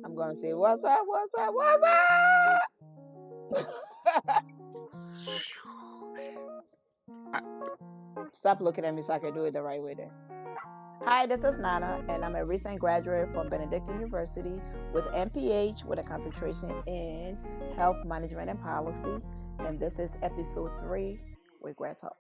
I'm going to say, what's up, what's up, what's up? Stop looking at me so I can do it the right way then. Hi, this is Nana, and I'm a recent graduate from Benedictine University with MPH with a concentration in health management and policy. And this is episode 3 with Grad Talk.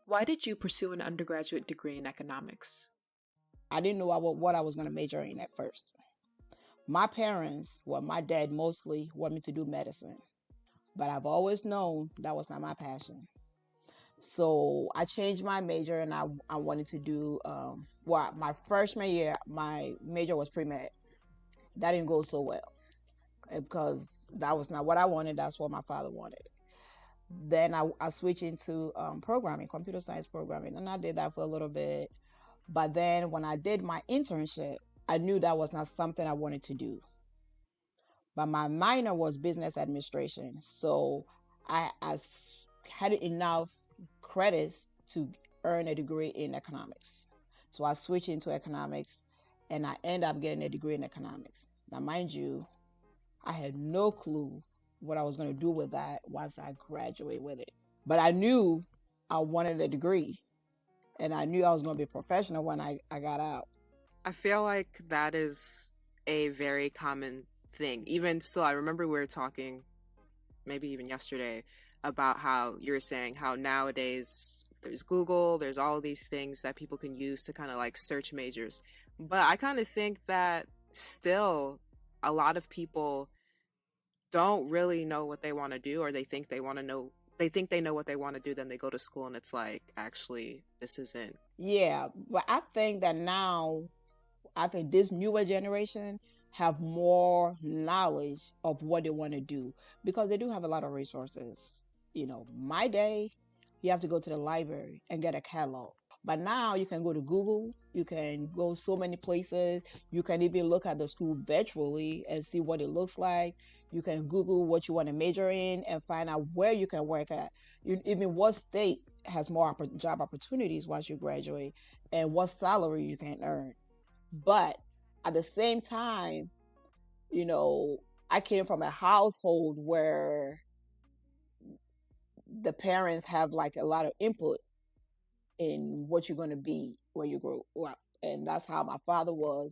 Why did you pursue an undergraduate degree in economics? I didn't know what I was going to major in at first. My parents, well, my dad mostly wanted me to do medicine, but I've always known that was not my passion. So I changed my major and I wanted to do, my freshman year, my major was pre-med. That didn't go so well because that was not what I wanted. That's what my father wanted. Then I switched into programming, computer science programming, and I did that for a little bit. But then when I did my internship, I knew that was not something I wanted to do. But my minor was business administration. So I had enough credits to earn a degree in economics. So I switched into economics and I ended up getting a degree in economics. Now, mind you, I had no clue what I was going to do with that once I graduate with it. But I knew I wanted a degree and I knew I was going to be a professional when I got out. I feel like that is a very common thing. Even still, I remember we were talking, maybe even yesterday, about how you were saying how nowadays there's Google, there's all these things that people can use to kind of like search majors. But I kind of think that still a lot of people don't really know what they want to do, or they think they want to know, they think they know what they want to do, then they go to school and it's like, actually, this isn't. Yeah, but I think that now, I think this newer generation have more knowledge of what they want to do because they do have a lot of resources. My day, you have to go to the library and get a catalog. But now you can go to Google, you can go so many places, you can even look at the school virtually and see what it looks like. You can Google what you want to major in and find out where you can work at. Even what state has more job opportunities once you graduate and what salary you can earn. But at the same time, I came from a household where the parents have like a lot of input in what you're going to be when you grow up. And that's how my father was.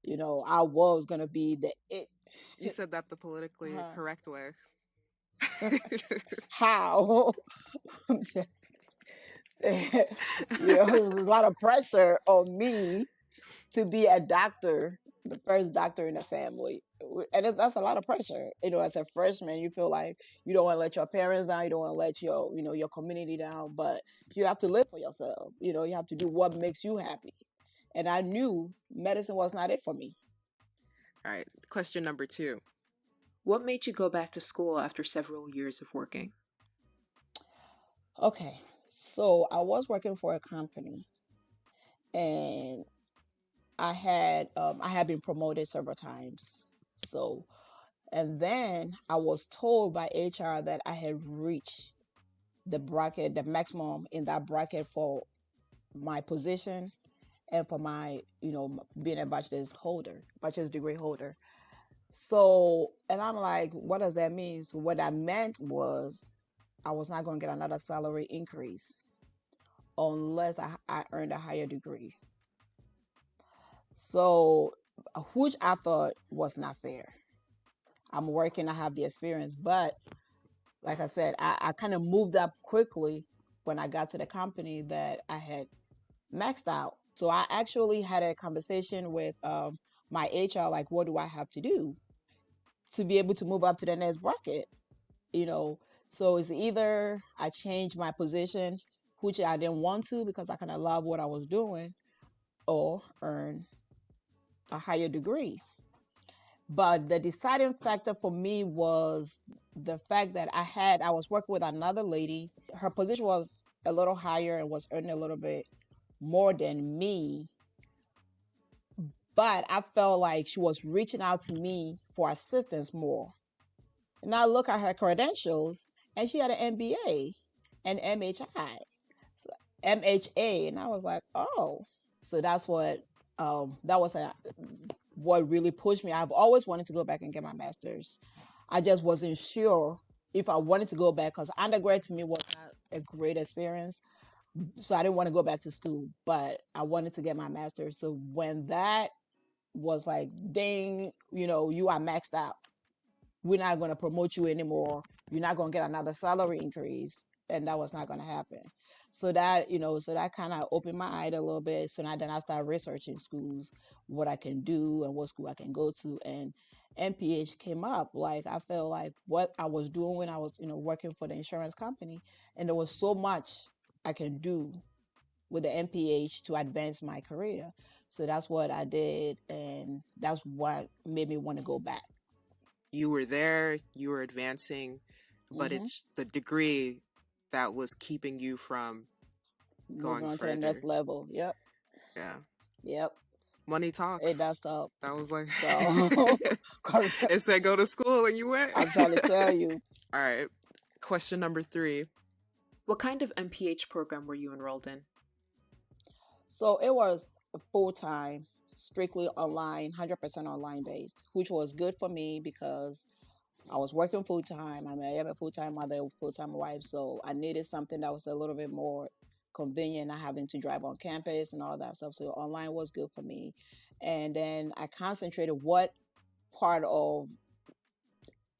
I was going to be the it. You said that the politically correct way. How? I'm just, it was a lot of pressure on me to be a doctor, the first doctor in the family. And that's a lot of pressure. As a freshman, you feel like you don't want to let your parents down, you don't want to let your community down, but you have to live for yourself. You have to do what makes you happy. And I knew medicine was not it for me. All right, question number 2. What made you go back to school after several years of working? Okay, so I was working for a company, and I had been promoted several times. So, and then I was told by HR that I had reached the bracket, the maximum in that bracket for my position and for my, being a bachelor's degree holder. So, and I'm like, what does that mean? So what I meant was I was not going to get another salary increase unless I earned a higher degree. So, which I thought was not fair. I'm working, I have the experience, but like I said, I kind of moved up quickly when I got to the company that I had maxed out. So I actually had a conversation with my HR, like, what do I have to do to be able to move up to the next bracket? So it's either I change my position, which I didn't want to because I kind of love what I was doing, or earn a higher degree. But the deciding factor for me was the fact that I was working with another lady. Her position was a little higher and was earning a little bit more than me. But I felt like she was reaching out to me for assistance more. And I look at her credentials and she had an MBA and MHI. MHA, and I was like, oh. So that was what really pushed me. I've always wanted to go back and get my master's. I just wasn't sure if I wanted to go back because undergrad to me was not a great experience. So I didn't want to go back to school, but I wanted to get my master's. So when that was like, dang, you are maxed out, we're not going to promote you anymore. You're not going to get another salary increase. And that was not going to happen. So that kind of opened my eye a little bit. So now then I started researching schools, what I can do and what school I can go to. And NPH came up. Like I felt like what I was doing when I was, working for the insurance company. And there was so much I can do with the NPH to advance my career. So that's what I did. And that's what made me want to go back. You were there, you were advancing, but Hmm. it's the degree that was keeping you from Moving going on to the next further. level. Yep. Yeah. Yep. Money It talks. does talk. That was like, So, cause it said go to school and you went. I'm trying to tell you. All right. Question number 3. What kind of MPH program were you enrolled in? So it was full time, strictly online, 100% online based, which was good for me because I was working full time. I am a full time mother, full time wife. So I needed something that was a little bit more convenient, not having to drive on campus and all that stuff. So online was good for me. And then I concentrated what part of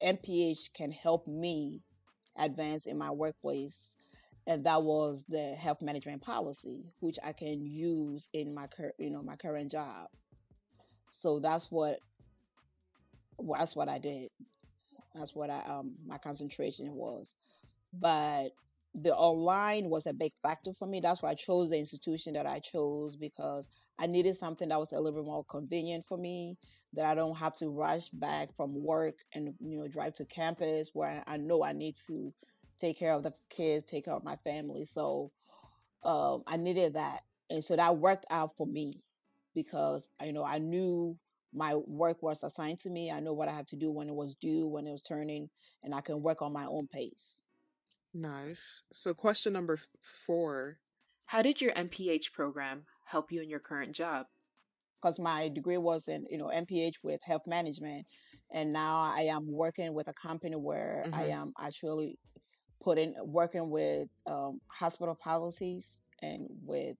MPH can help me advance in my workplace, and that was the health management policy, which I can use in my current job. So that's what I did. That's what I my concentration was. But the online was a big factor for me. That's why I chose the institution that I chose because I needed something that was a little bit more convenient for me, that I don't have to rush back from work and drive to campus where I know I need to take care of the kids, take care of my family. So I needed that, and so that worked out for me because I knew my work was assigned to me. I know what I had to do when it was due, when it was turning, and I can work on my own pace. Nice. So, question number 4. How did your MPH program help you in your current job? Because my degree was in MPH with health management, and now I am working with a company where I Mm-hmm. am actually putting working with hospital policies and with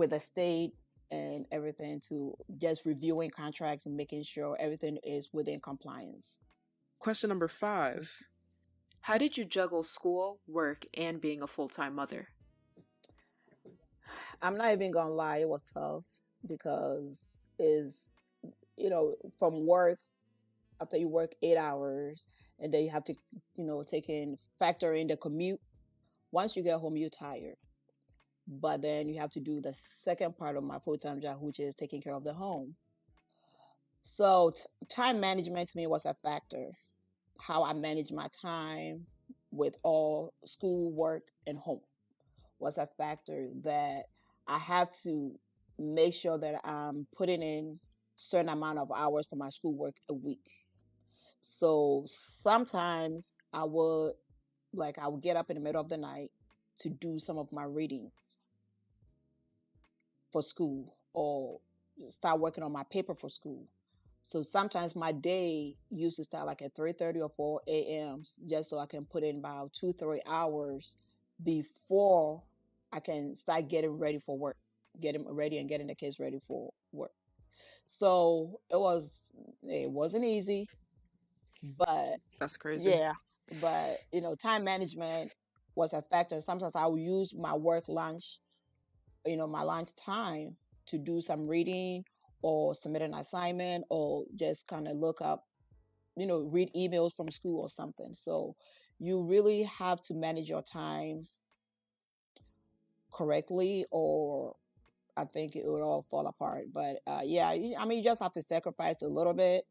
the state and everything to just reviewing contracts and making sure everything is within compliance. Question number 5. How did you juggle school, work, and being a full-time mother? I'm not even gonna lie, it was tough because is from work, after you work 8 hours and then you have to take in factor in the commute. Once you get home, you're tired, but then you have to do the second part of my full-time job, which is taking care of the home. So time management to me was a factor. How I manage my time with all school, work, and home was a factor that I have to make sure that I'm putting in certain amount of hours for my schoolwork a week. So sometimes I would get up in the middle of the night to do some of my readings for school or start working on my paper for school. So sometimes my day used to start like at 3:30 or 4 a.m. just so I can put in about 2, 3 hours before I can start getting ready for work, getting ready and getting the kids ready for work. So it wasn't easy, but That's crazy. yeah, but time management was a factor. Sometimes I would use my work lunch, my lunch time to do some reading or submit an assignment or just kind of look up, read emails from school or something. So you really have to manage your time correctly or I think it would all fall apart. But yeah, I mean, you just have to sacrifice a little bit.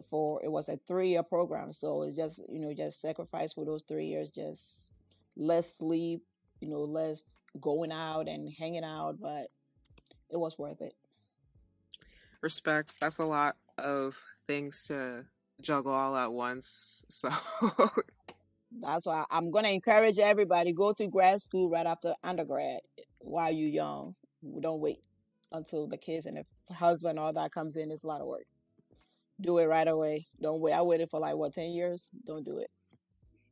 For it was a 3-year program, so it's just sacrifice for those 3 years, just less sleep, less going out and hanging out, but it was worth it. Respect. That's a lot of things to juggle all at once. So, That's why I'm gonna encourage everybody go to grad school right after undergrad while you're young. Don't wait until the kids and the husband all that comes in. It's a lot of work. Do it right away. Don't wait. I waited for like what 10 years. Don't do it.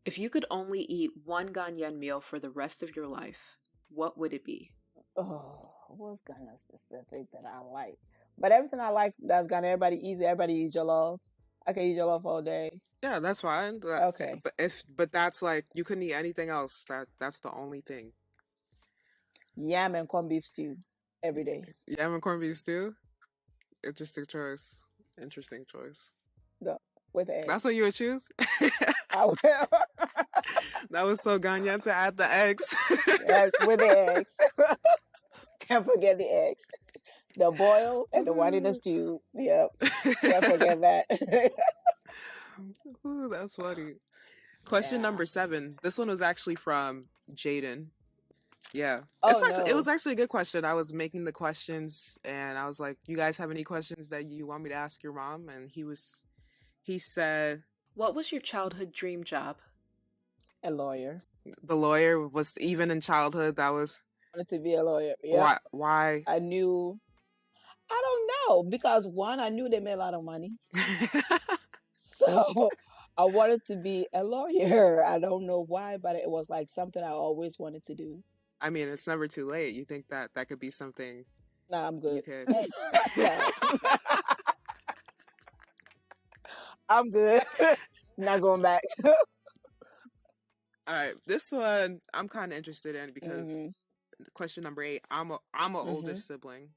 If you could only eat one Ghanaian meal for the rest of your life, what would it be? Oh, what's kind of specific that I like? But everything I like that's gonna everybody easy. Everybody eat jollof. I can eat jollof all day. Yeah, that's fine. Okay. But that's like you couldn't eat anything else. That's the only thing. Yam and corned beef stew every day. Yam and corned beef stew. Interesting choice. Interesting choice. Go with That's eggs. what you would choose. I will. That was so Ganyan to add the eggs. Yeah, with the eggs. Can't forget the eggs. The boil and the one in the stew. Yep. Can't forget that. Ooh, that's funny. Question Yeah. number 7. This one was actually from Jaden. Yeah. Oh It no. was actually a good question. I was making the questions and I was like, "You guys have any questions that you want me to ask your mom?" And he said What was your childhood dream job? A lawyer. the lawyer was even in childhood. That was Wanted to be a lawyer. Yep. why I knew. I don't know because one, I knew they made a lot of money, so I wanted to be a lawyer. I don't know why, but it was like something I always wanted to do. I mean, it's never too late. You think that that could be something Nah, I'm you good. could No, I'm good. Not going back. All right, this one I'm kind of interested in because Mhm. question number 8. I'm a older Mhm. sibling,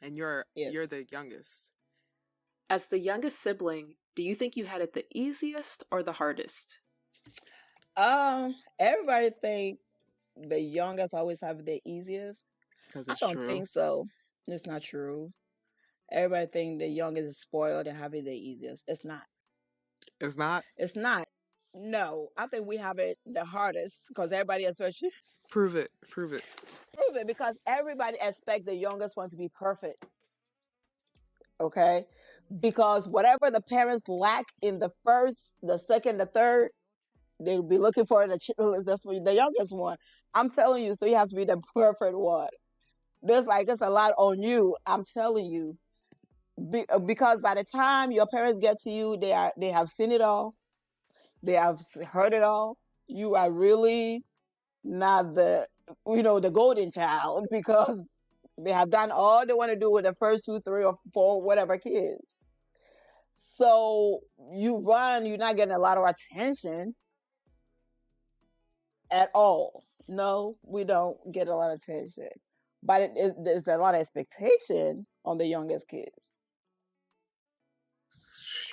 and Yes. you're the youngest. As the youngest sibling, do you think you had it the easiest or the hardest? Everybody think the youngest always have the easiest. Because I it's don't true. think so. It's not true. Everybody think the youngest is spoiled and have it the easiest. It's not. It's not. It's not. No, I think we have it the hardest because everybody especially Prove it. Prove it. prove it because everybody expect the youngest one to be perfect. Okay, because whatever the parents lack in the first, the second, the third, they'll be looking for the that's what the youngest one. I'm telling you, so you have to be the perfect one. There's a lot on you. I'm telling you, because by the time your parents get to you, they have seen it all, they have heard it all. You are really not the golden child because they have done all they want to do with the first two, three, or four, whatever kids. So you're not getting a lot of attention at all. No, we don't get a lot of attention, but there's a lot of expectation on the youngest kids.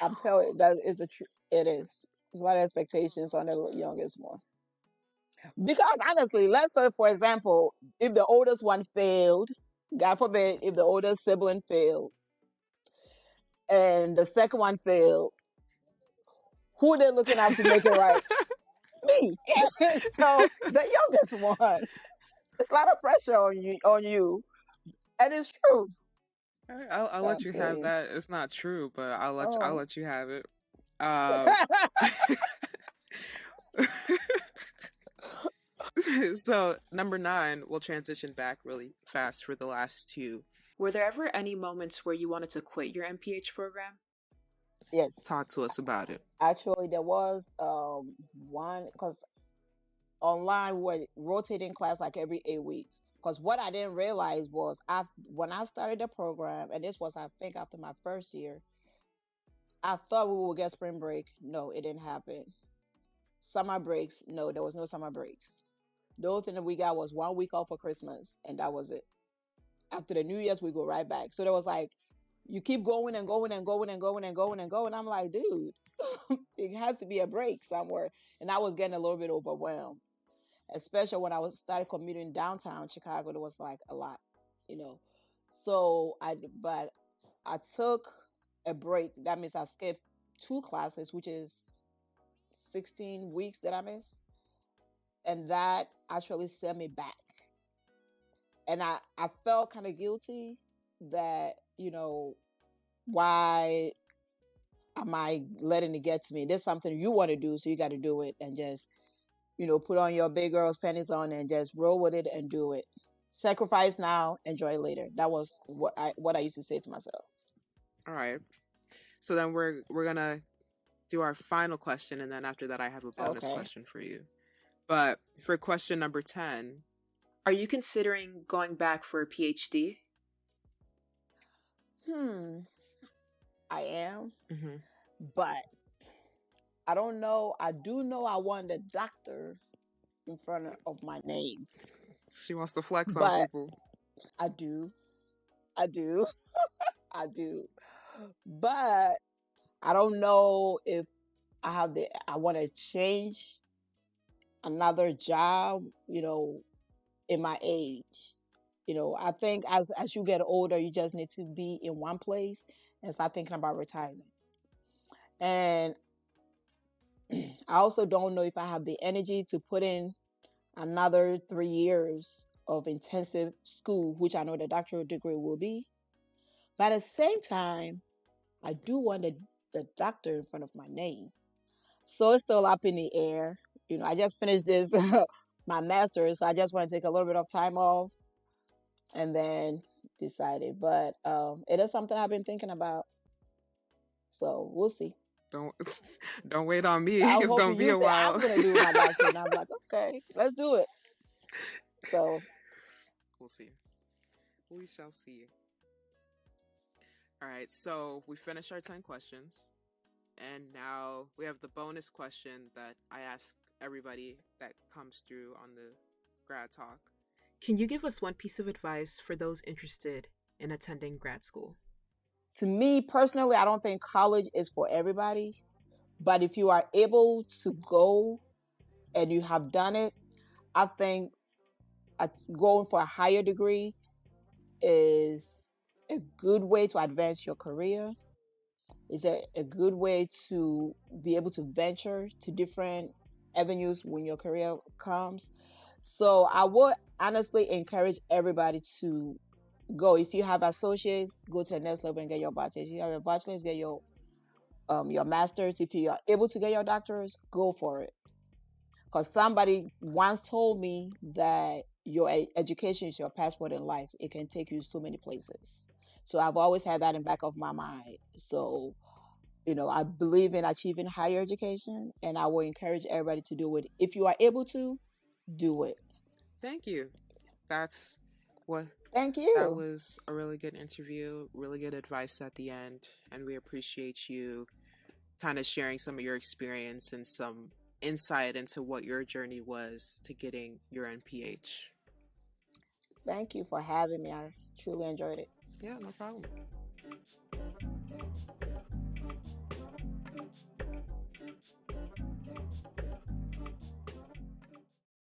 I'm telling you, that is a true. It is. There's a lot of expectations on the youngest one. Because honestly, let's say for example, if the oldest one failed, God forbid, if the oldest sibling failed and the second one failed, who they looking at to make it right? Me. So the youngest one. It's a lot of pressure on you, and it's true. All right, I'll let I'm you have saying. that. It's not true, but I'll Oh. let you have it. Um. So number 9, we'll transition back really fast for the last 2. Were there ever any moments where you wanted to quit your MPH program? Yes. Talk to us about it. Actually, there was one because online we're rotating class like every 8 weeks. Because what I didn't realize was when I started the program, and this was I think after my first year, I thought we would get spring break. No, it didn't happen. Summer breaks, no, there was no summer breaks. The only thing that we got was 1 week off for Christmas, and that was it. After the New Year's, we go right back. So there was like, you keep going and going and going and going and going and going. I'm like, dude, it has to be a break somewhere. And I was getting a little bit overwhelmed, especially when I was started commuting downtown Chicago. There was like a lot, you know. But I took a break. That means I skipped 2 classes, which is 16 weeks that I missed, and that actually set me back. And I felt kind of guilty that why am I letting it get to me? This is something you want to do, so you got to do it and just, put on your big girl's panties on and just roll with it and do it. Sacrifice now, enjoy later. That was what I used to say to myself. All right. So then we're gonna do our final question, and then after that, I have a bonus Okay. question for you. But for question number 10, Are you considering going back for a PhD? I am, mm-hmm. but I don't know. I do know I want a doctor in front of my name, She wants to flex on but people. I do, I do, I do, but I don't know if I want to change another job, in my age. I think as you get older, you just need to be in one place and start thinking about retirement. And I also don't know if I have the energy to put in another 3 years of intensive school, which I know the doctoral degree will be. But at the same time, I do want the doctor in front of my name. So it's still up in the air. I just finished this my master's, so I just want to take a little bit of time off and then decided. But it is something I've been thinking about. So we'll see. Don't don't wait on me. I'm It's gonna hoping be you a say while. I'm gonna do my doctorate, and I'm like, okay, let's do it. So We'll see. We shall see. All right, so we finished our 10 questions, and now we have the bonus question that I ask everybody that comes through on the grad talk. Can you give us one piece of advice for those interested in attending grad school? to me personally, I don't think college is for everybody. But if you are able to go and you have done it, I think going for a higher degree is a good way to advance your career. It's a good way to be able to venture to different avenues when your career comes. So I would honestly encourage everybody to go. If you have associates, go to the next level and get your bachelor's. If you have a bachelor's, get your master's. If you are able to get your doctorate, go for it. Because somebody once told me that your education is your passport in life. It can take you so many places. So I've always had that in back of my mind. So, I believe in achieving higher education, and I will encourage everybody to do it. If you are able to, do it. Thank you. That's what Thank that you. was a really good interview, really good advice at the end, and we appreciate you kind of sharing some of your experience and some insight into what your journey was to getting your NPH. Thank you for having me. I truly enjoyed it. Yeah, no problem.